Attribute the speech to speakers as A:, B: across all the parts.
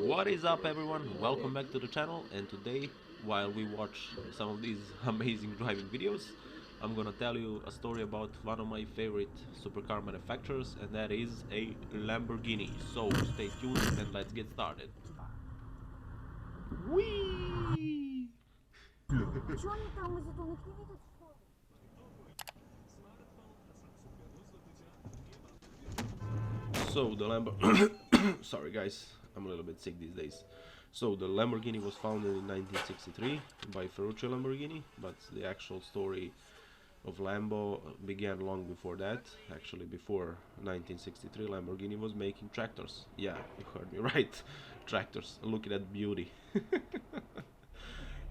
A: What is up, everyone? Welcome back to the channel, and today, while we watch some of these amazing driving videos, I'm gonna tell you a story about one of my favorite supercar manufacturers, and that is a Lamborghini. So stay tuned and let's get started. Whee! So the sorry guys, I'm a little bit sick these days. So the Lamborghini was founded in 1963 by Ferruccio Lamborghini, but the actual story of Lambo began long before that. Actually, before 1963, Lamborghini was making tractors. Yeah, you heard me right, tractors. Look at that beauty.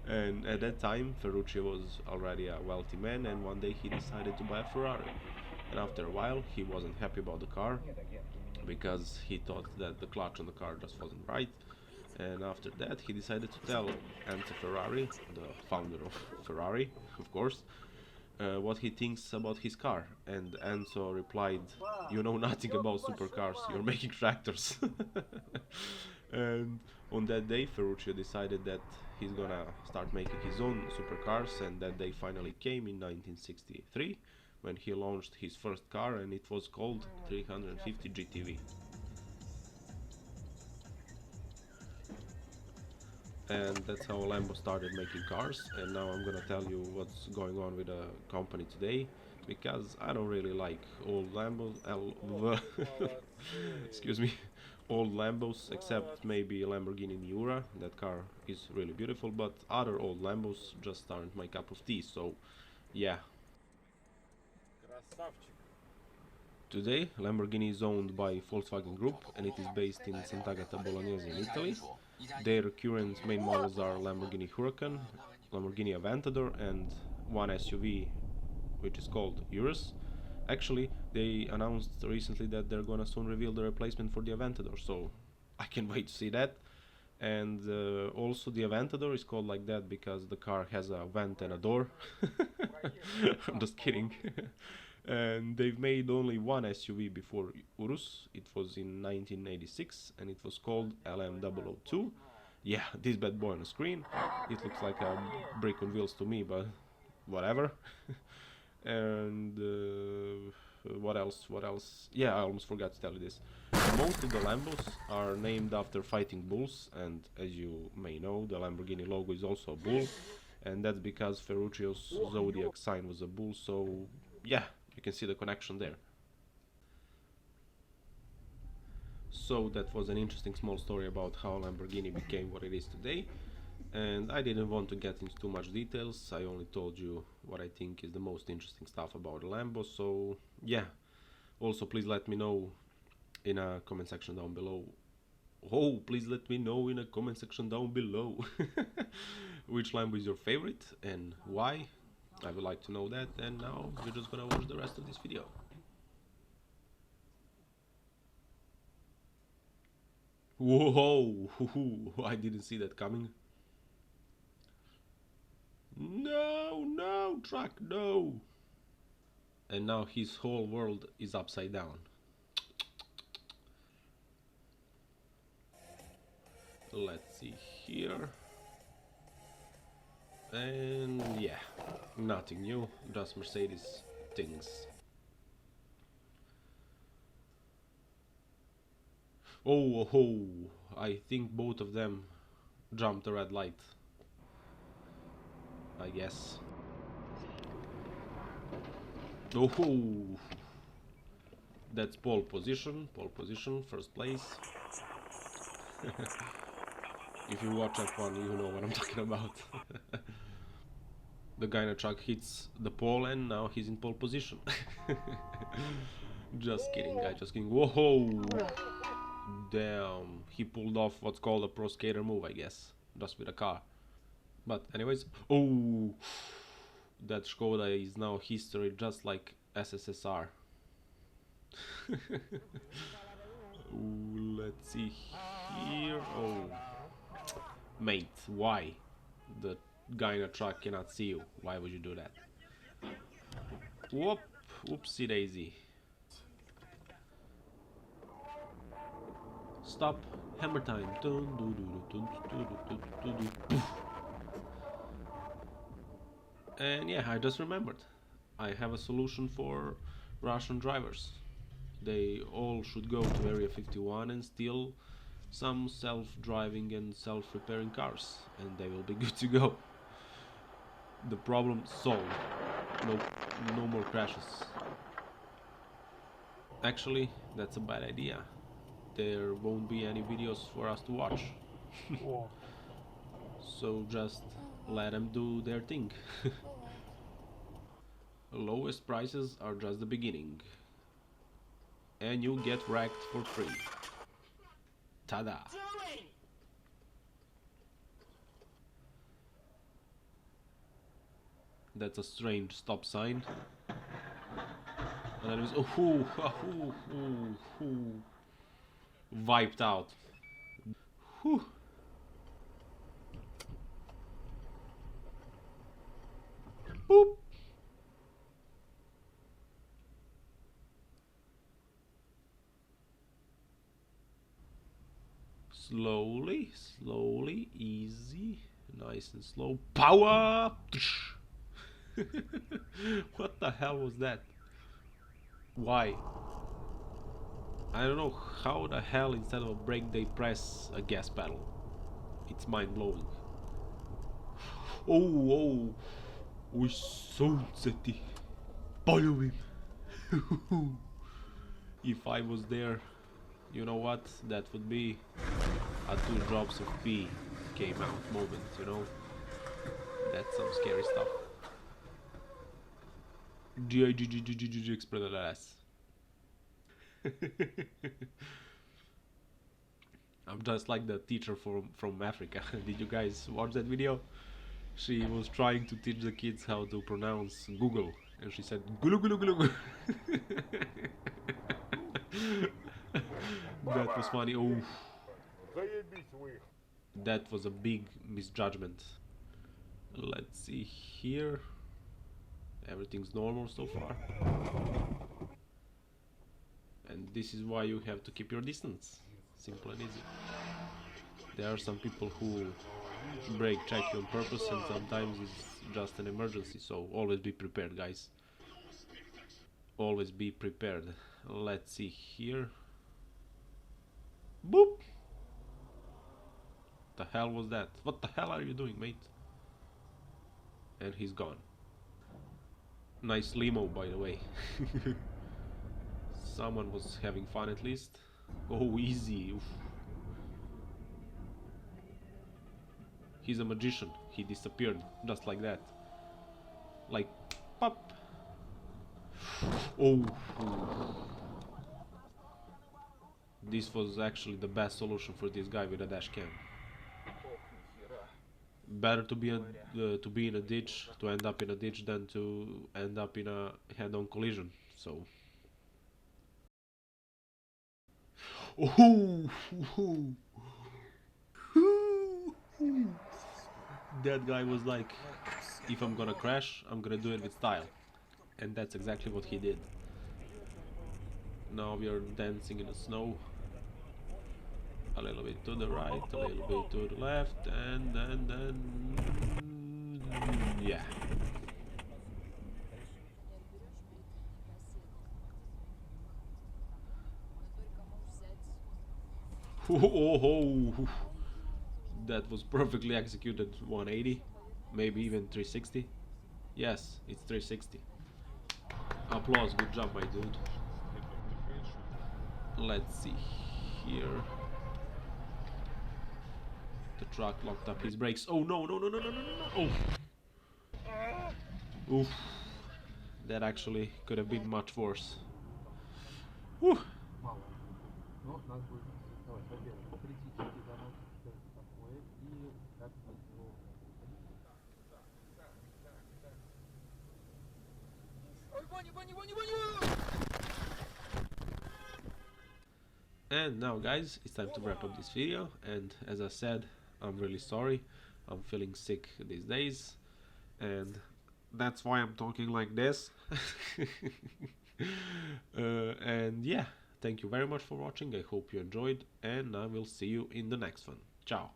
A: And at that time, Ferruccio was already a wealthy man, and one day he decided to buy a Ferrari. And after a while, he wasn't happy about the car because he thought that the clutch on the car just wasn't right. And after that, he decided to tell Enzo Ferrari, the founder of Ferrari, of course, what he thinks about his car. And Enzo replied, "You know nothing about supercars, you're making tractors." And on that day, Ferruccio decided that he's gonna start making his own supercars, and that day finally came in 1963 when he launched his first car, and it was called 350 GTV. And that's how Lambo started making cars. And now I'm gonna tell you what's going on with the company today, because I don't really like old Lambos, excuse me, old Lambos, except maybe Lamborghini Miura. That car is really beautiful, but other old Lambos just aren't my cup of tea. So yeah. Today, Lamborghini is owned by Volkswagen Group, and it is based in Sant'Agata Bolognese in Italy. Their current main models are Lamborghini Huracan, Lamborghini Aventador, and one SUV which is called Urus. Actually, they announced recently that they're gonna soon reveal the replacement for the Aventador, so I can't wait to see that. And also the Aventador is called like that because the car has a vent and a door. I'm just kidding. And they've made only one SUV before Urus. It was in 1986 and it was called LM002. Yeah, this bad boy on the screen. It looks like a brick on wheels to me, but whatever. And what else? What else? Yeah, I almost forgot to tell you this. Most of the Lambos are named after fighting bulls, and as you may know, the Lamborghini logo is also a bull, and that's because Ferruccio's zodiac sign was a bull, so yeah, you can see the connection there. So that was an interesting small story about how Lamborghini became what it is today, and I didn't want to get into too much details. I only told you what I think is the most interesting stuff about Lambo, so yeah. Also, please let me know in a comment section down below. Oh, please let me know in a comment section down below which Lambo is your favorite and why. I would like to know that, and now we're just gonna watch the rest of this video. Whoa, I didn't see that coming. No, no, truck, no. And now his whole world is upside down. Let's see here. And yeah, nothing new, just Mercedes things. Oh, I think both of them jumped the red light, I guess. Oh, that's pole position, first place. If you watch F1, you know what I'm talking about. The guy in the truck hits the pole and now he's in pole position. Just kidding, guy, just kidding. Whoa! Damn, he pulled off what's called a pro skater move, I guess. Just with a car. But anyways, oh! That Skoda is now history, just like SSSR. Ooh, let's see here. Oh, mate, why? The guy in a truck cannot see you. Why would you do that? Whoop, whoopsie daisy. Stop, Hammer time. Dun, dun, dun, dun, dun, dun, dun, dun, dun. And yeah, I just remembered. I have a solution for Russian drivers. They all should go to Area 51 and steal some self-driving and self-repairing cars, and they will be good to go. The problem solved. No, no more crashes. Actually, that's a bad idea. There won't be any videos for us to watch. So just let them do their thing. Lowest prices are just the beginning. And you get wrecked for free. Tada! That's a strange stop sign. And then it was wiped out. Whew. Boop. Slowly, slowly, easy, nice and slow. Power! What the hell was that? Why? I don't know how the hell instead of a brake they press a gas pedal. It's mind blowing. Oh, we sunsetty. Follow him. If I was there, you know what? That would be a 2 drops of pee came out moment, you know? That's some scary stuff. G Express. I'm just like the teacher from Africa. Did you guys watch that video? She was trying to teach the kids how to pronounce Google, and she said gulu gulu gulu gulu. That was funny. Oh, that was a big misjudgment. Let's see here. Everything's normal so far. And this is why you have to keep your distance. Simple and easy. There are some people who brake check you on purpose, and sometimes it's just an emergency, so always be prepared, guys. Always be prepared. Let's see here. Boop! The hell was that? What the hell are you doing, mate? And he's gone. Nice limo, by the way. Someone was having fun at least. Oh, easy. Oof. He's a magician. He disappeared just like that. Like, pop. Oh. This was actually the best solution for this guy with a dash cam. Better to be in a ditch, to end up in a ditch, than to end up in a head-on collision. So. Oh. That guy was like, if I'm gonna crash, I'm gonna do it with style. And that's exactly what he did. Now we are dancing in the snow. A little bit to the right, a little bit to the left, and then yeah. Oh, that was perfectly executed. 180, maybe even 360. Yes, it's 360. Applause, good job, my dude. Let's see here. The truck locked up his brakes. Oh no, no, no, no, no, no, no, no. Oh. Oof. That actually could have been much worse. Whew. And now, guys, it's time to wrap up this video, and as I said, I'm really sorry. I'm feeling sick these days, and that's why I'm talking like this. And yeah, Thank you very much for watching, I hope you enjoyed, and I will see you in the next one. Ciao!